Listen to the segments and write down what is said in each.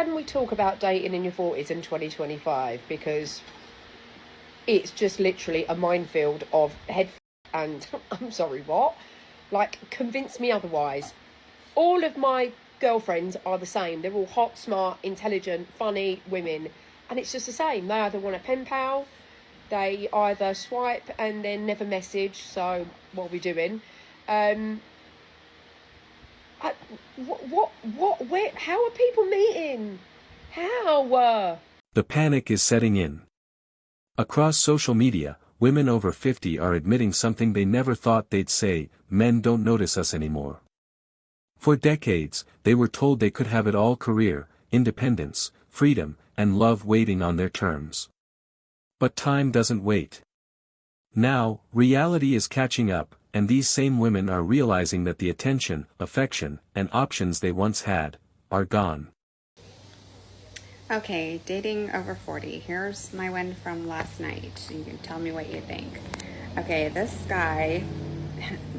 can we talk about dating in your 40s in 2025? Because it's just literally a minefield of head and I'm sorry, what? Like, convince me otherwise. All of my girlfriends are the same. They're all hot, smart, intelligent, funny women. And it's just the same. They either want a pen pal, they either swipe and then never message. So, what are we doing? Where, how are people meeting? How? The panic is setting in. Across social media, women over 50 are admitting something they never thought they'd say: men don't notice us anymore. For decades, they were told they could have it all: career, independence, freedom, and love waiting on their terms. But time doesn't wait. Now, reality is catching up, and these same women are realizing that the attention, affection, and options they once had are gone. Okay, dating over 40. Here's my one from last night. You can tell me what you think. Okay, this guy,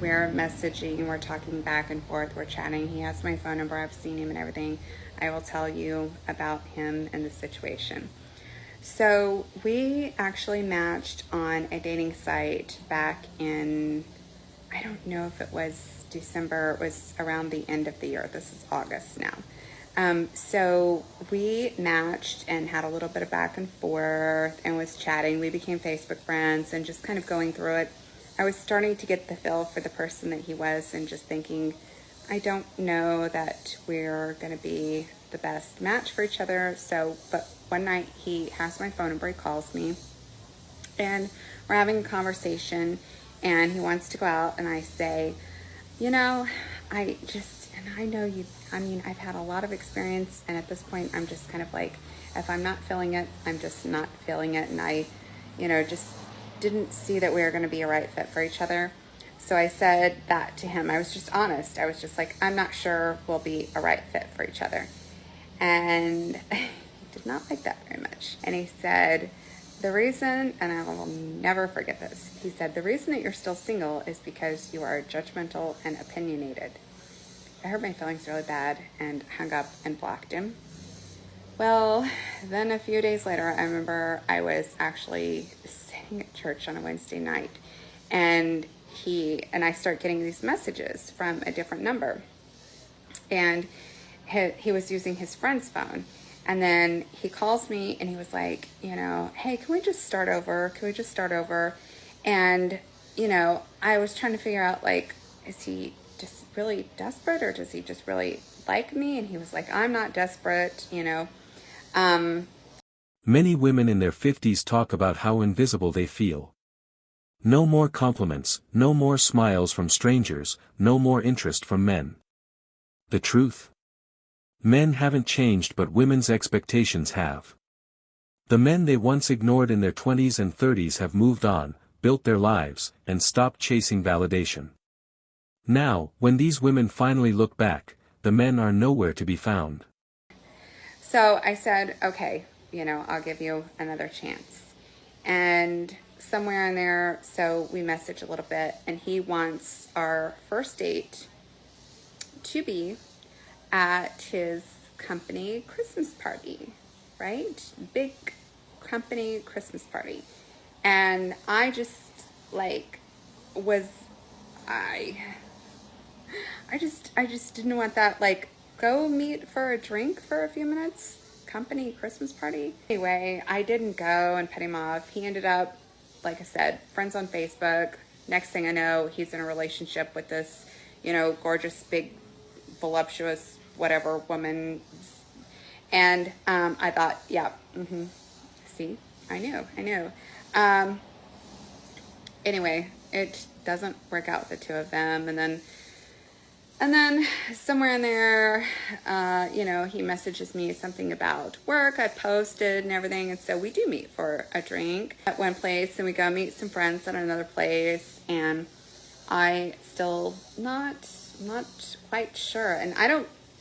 we're messaging, we're talking back and forth, we're chatting. He has my phone number, I've seen him and everything. I will tell you about him and the situation. So we actually matched on a dating site back in, I don't know if it was December, it was around the end of the year. This is August now. So we matched and had a little bit of back and forth and was chatting. We became Facebook friends and just kind of going through it. I was starting to get the feel for the person that he was and just thinking, I don't know that we're going to be the best match for each other. So, but one night he has my phone number, he calls me and we're having a conversation and he wants to go out and I say, you know, I know you, I mean, I've had a lot of experience and at this point I'm just kind of like, if I'm not feeling it, I'm just not feeling it. And I, just didn't see that we were going to be a right fit for each other. So I said that to him. I was just honest. I was just like, I'm not sure we'll be a right fit for each other. And he did not like that very much. And he said, the reason, and I will never forget this, he said, the reason that you're still single is because you are judgmental and opinionated. I hurt my feelings really bad and hung up and blocked him. Well, then a few days later, I remember I was actually sitting at church on a Wednesday night and I start getting these messages from a different number. And he was using his friend's phone. And then he calls me and he was like, hey, can we just start over? Can we just start over? And, I was trying to figure out, like, is he just really desperate or does he just really like me? And he was like, I'm not desperate, Many women in their 50s talk about how invisible they feel. No more compliments, no more smiles from strangers, no more interest from men. The truth? Men haven't changed, but women's expectations have. The men they once ignored in their 20s and 30s have moved on, built their lives, and stopped chasing validation. Now, when these women finally look back, the men are nowhere to be found. So I said, okay, I'll give you another chance. And somewhere in there, so we message a little bit, and he wants our first date to be at his company Christmas party, right? Big company Christmas party. And I just I just didn't want that, go meet for a drink for a few minutes, company Christmas party. Anyway, I didn't go and put him off. He ended up, like I said, friends on Facebook. Next thing I know, he's in a relationship with this, gorgeous, big, voluptuous, whatever woman. And I thought, yeah, see, I knew. Anyway, it doesn't work out with the two of them. And then somewhere in there, he messages me something about work. I posted and everything. And so we do meet for a drink at one place and we go meet some friends at another place. And I still not quite sure. And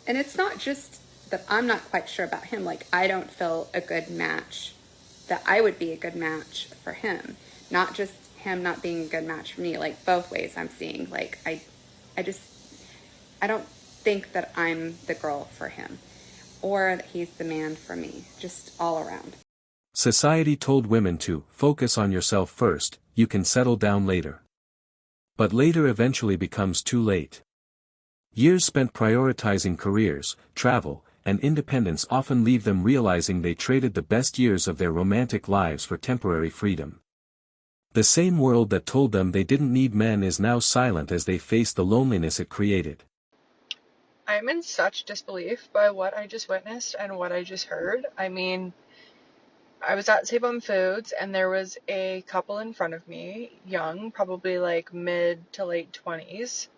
it's not just that I'm not quite sure about him. Like, I don't feel a good match, that I would be a good match for him. Not just him not being a good match for me, like both ways I'm seeing. Like, I don't think that I'm the girl for him. or that he's the man for me, just all around. Society told women to focus on yourself first, you can settle down later. But later eventually becomes too late. Years spent prioritizing careers, travel, and independence often leave them realizing they traded the best years of their romantic lives for temporary freedom. The same world that told them they didn't need men is now silent as they face the loneliness it created. I'm in such disbelief by what I just witnessed and what I just heard. I mean, I was at Save On Foods and there was a couple in front of me, young, probably like mid to late 20s.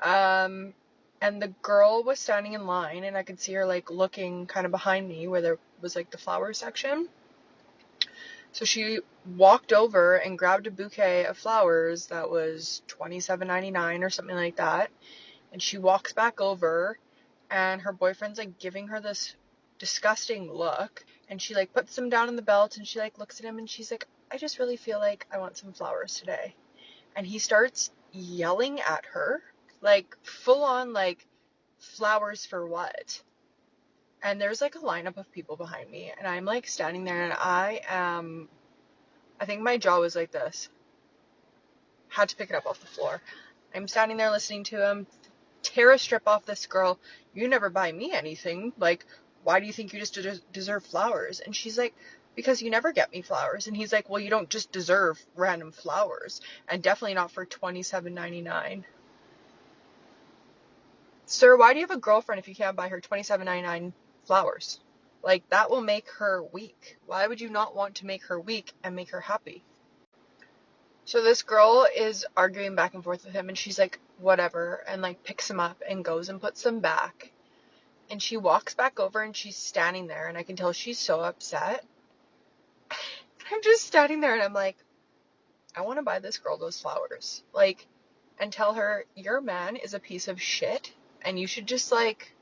And the girl was standing in line and I could see her like looking kind of behind me where there was like the flower section. So she walked over and grabbed a bouquet of flowers that was $27.99 or something like that. And she walks back over and her boyfriend's like giving her this disgusting look. And she like puts them down in the belt and she like looks at him and she's like, I just really feel like I want some flowers today. And he starts yelling at her, like full on like, flowers for what? And there's like a lineup of people behind me and I'm like standing there and I think my jaw was like this. Had to pick it up off the floor. I'm standing there listening to him tear a strip off this girl. You never buy me anything. Like, why do you think you just deserve flowers? And she's like, because you never get me flowers. And he's like, well, you don't just deserve random flowers. And definitely not for $27.99. Sir, why do you have a girlfriend if you can't buy her $27.99 flowers? Like, that will make her weak. Why would you not want to make her weak and make her happy? So this girl is arguing back and forth with him and she's like, whatever, and like picks them up and goes and puts them back. And she walks back over and she's standing there and I can tell she's so upset. I'm just standing there and I'm like, I want to buy this girl those flowers. Like, and tell her, your man is a piece of shit and you should just like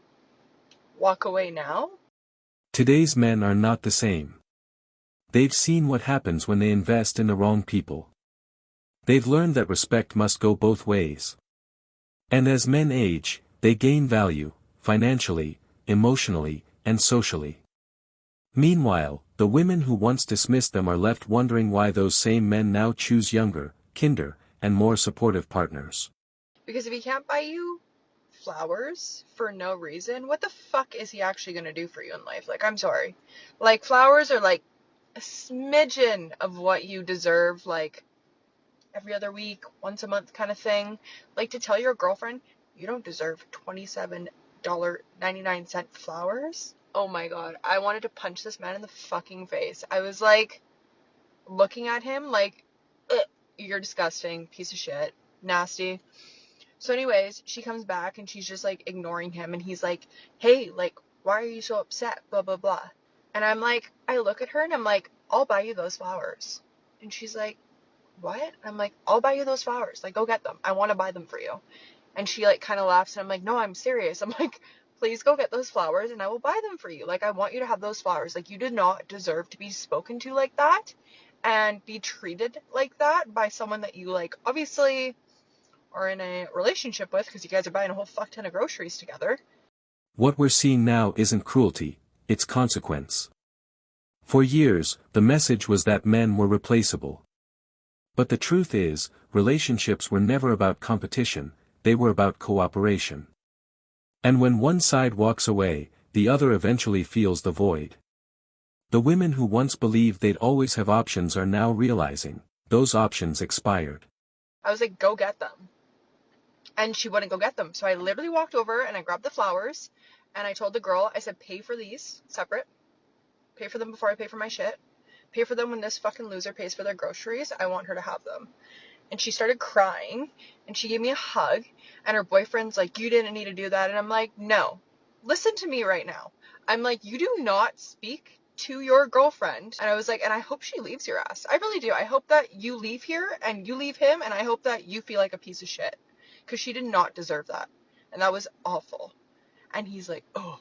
walk away now. Today's men are not the same. They've seen what happens when they invest in the wrong people. They've learned that respect must go both ways. And as men age, they gain value, financially, emotionally, and socially. Meanwhile, the women who once dismissed them are left wondering why those same men now choose younger, kinder, and more supportive partners. Because if he can't buy you flowers for no reason, what the fuck is he actually going to do for you in life? Like, I'm sorry. Like, flowers are like a smidgen of what you deserve, like, every other week, once a month kind of thing. Like, to tell your girlfriend you don't deserve $27.99 flowers. Oh my god, I wanted to punch this man in the fucking face. I was like looking at him like, you're disgusting, piece of shit, nasty. So anyways, she comes back and she's just like ignoring him and he's like, hey, like, why are you so upset, blah blah blah. And I'm like, I look at her and I'm like, I'll buy you those flowers. And she's like, what? I'm like, I'll buy you those flowers. Like, go get them. I want to buy them for you. And she like kind of laughs and I'm like, no, I'm serious. I'm like, please go get those flowers and I will buy them for you. Like, I want you to have those flowers. Like, you did not deserve to be spoken to like that and be treated like that by someone that you like obviously are in a relationship with because you guys are buying a whole fuck ton of groceries together. What we're seeing now isn't cruelty, it's consequence. For years, the message was that men were replaceable. But the truth is, relationships were never about competition, they were about cooperation. And when one side walks away, the other eventually feels the void. The women who once believed they'd always have options are now realizing, those options expired. I was like, go get them. And she wouldn't go get them. So I literally walked over and I grabbed the flowers and I told the girl, I said, pay for these separate. Pay for them before I pay for my shit. Pay for them when this fucking loser pays for their groceries. I want her to have them. And she started crying and she gave me a hug and her boyfriend's like, you didn't need to do that. And I'm like, no, listen to me right now. I'm like, you do not speak to your girlfriend. And I was like, and I hope she leaves your ass. I really do. I hope that you leave here and you leave him. And I hope that you feel like a piece of shit because she did not deserve that. And that was awful. And he's like, oh,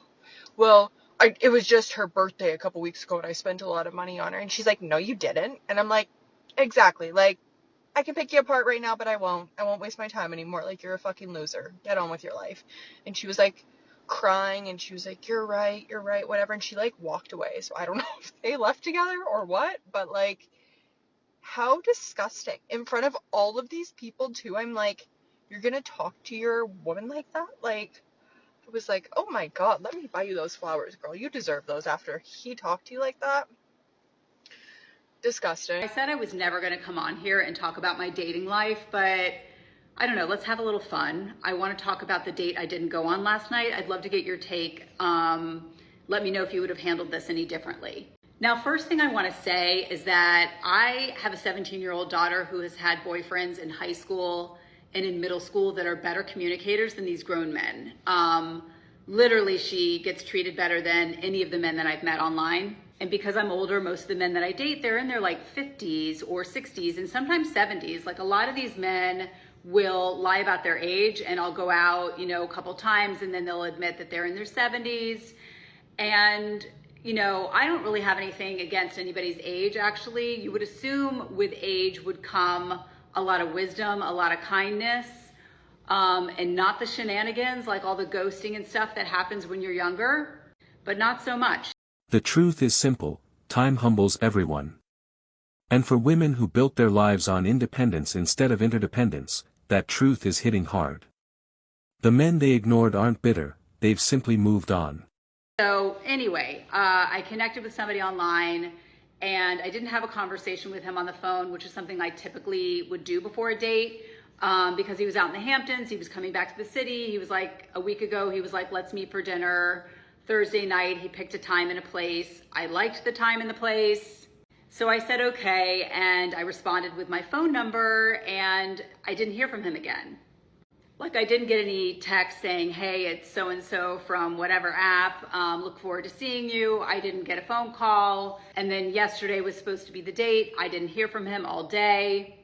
well, it was just her birthday a couple weeks ago and I spent a lot of money on her. And she's like, no, you didn't. And I'm like, exactly. Like, I can pick you apart right now, but I won't waste my time anymore. Like, you're a fucking loser. Get on with your life. And she was like crying, and she was like, you're right, whatever, and she like walked away. So I don't know if they left together or what, but like, how disgusting. In front of all of these people too. I'm like, you're gonna talk to your woman like that? Like, I was like, oh my god, let me buy you those flowers, girl. You deserve those after he talked to you like that. Disgusting. I said I was never going to come on here and talk about my dating life, but I don't know, let's have a little fun. I want to talk about the date I didn't go on last night. I'd love to get your take. Let me know if you would have handled this any differently. Now, first thing I want to say is that I have a 17-year-old daughter who has had boyfriends in high school and in middle school that are better communicators than these grown men. Literally, she gets treated better than any of the men that I've met online. And because I'm older, most of the men that I date, they're in their like 50s or 60s and sometimes 70s. Like a lot of these men will lie about their age, and I'll go out, you know, a couple times and then they'll admit that they're in their 70s. And, you know, I don't really have anything against anybody's age, actually. You would assume with age would come a lot of wisdom, a lot of kindness, and not the shenanigans, like all the ghosting and stuff that happens when you're younger, but not so much. The truth is simple, time humbles everyone. And for women who built their lives on independence instead of interdependence, that truth is hitting hard. The men they ignored aren't bitter, they've simply moved on. So anyway, I connected with somebody online, and I didn't have a conversation with him on the phone, which is something I typically would do before a date, because he was out in the Hamptons, he was coming back to the city. He was like, a week ago, he was like, let's meet for dinner. Thursday night, he picked a time and a place. I liked the time and the place. So I said, okay, and I responded with my phone number, and I didn't hear from him again. Like, I didn't get any text saying, hey, it's so-and-so from whatever app, look forward to seeing you. I didn't get a phone call. And then yesterday was supposed to be the date. I didn't hear from him all day.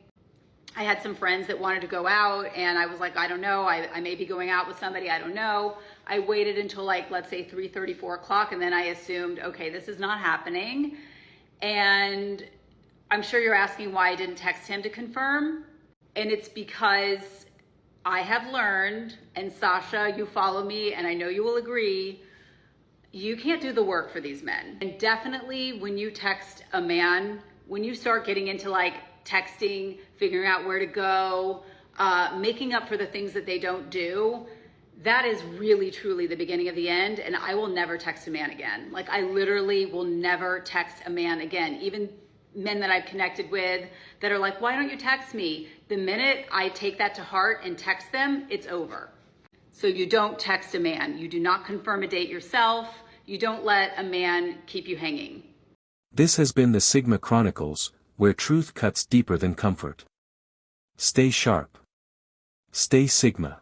I had some friends that wanted to go out, and I was like, I don't know, I may be going out with somebody, I don't know. I waited until like, let's say 3:30, 4 o'clock, and then I assumed, okay, this is not happening. And I'm sure you're asking why I didn't text him to confirm. And it's because I have learned, and Sasha, you follow me, and I know you will agree, you can't do the work for these men. And definitely when you text a man, when you start getting into like texting, figuring out where to go, making up for the things that they don't do, that is really truly the beginning of the end. And I will never text a man again. Like, I literally will never text a man again. Even men that I've connected with that are like, why don't you text me? The minute I take that to heart and text them, it's over. So you don't text a man. You do not confirm a date yourself. You don't let a man keep you hanging. This has been the Sigma Chronicles, where truth cuts deeper than comfort. Stay sharp. Stay Sigma.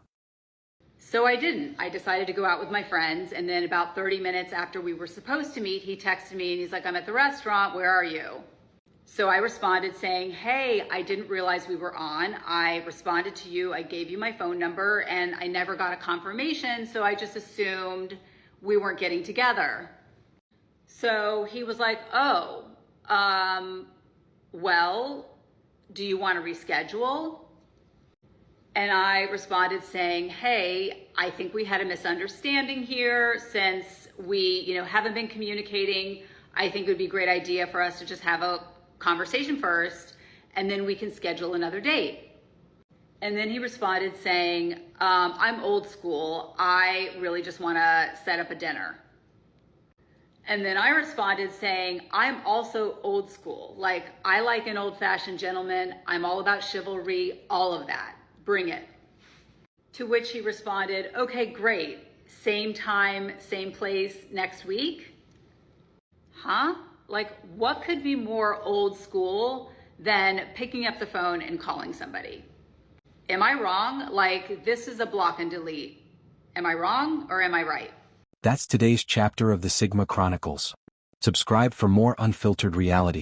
So I didn't. I decided to go out with my friends, and then about 30 minutes after we were supposed to meet, he texted me and he's like, I'm at the restaurant, where are you? So I responded saying, hey, I didn't realize we were on. I responded to you, I gave you my phone number, and I never got a confirmation, so I just assumed we weren't getting together. So he was like, oh, well, do you want to reschedule? And I responded saying, hey, I think we had a misunderstanding here. Since we, haven't been communicating, I think it would be a great idea for us to just have a conversation first, and then we can schedule another date. And then he responded saying, I'm old school. I really just want to set up a dinner. And then I responded saying, I'm also old school. Like, I like an old-fashioned gentleman. I'm all about chivalry, all of that. Bring it. To which he responded, okay, great. Same time, same place next week? Huh? Like, what could be more old school than picking up the phone and calling somebody? Am I wrong? Like, this is a block and delete. Am I wrong or am I right? That's today's chapter of the Sigma Chronicles. Subscribe for more unfiltered reality.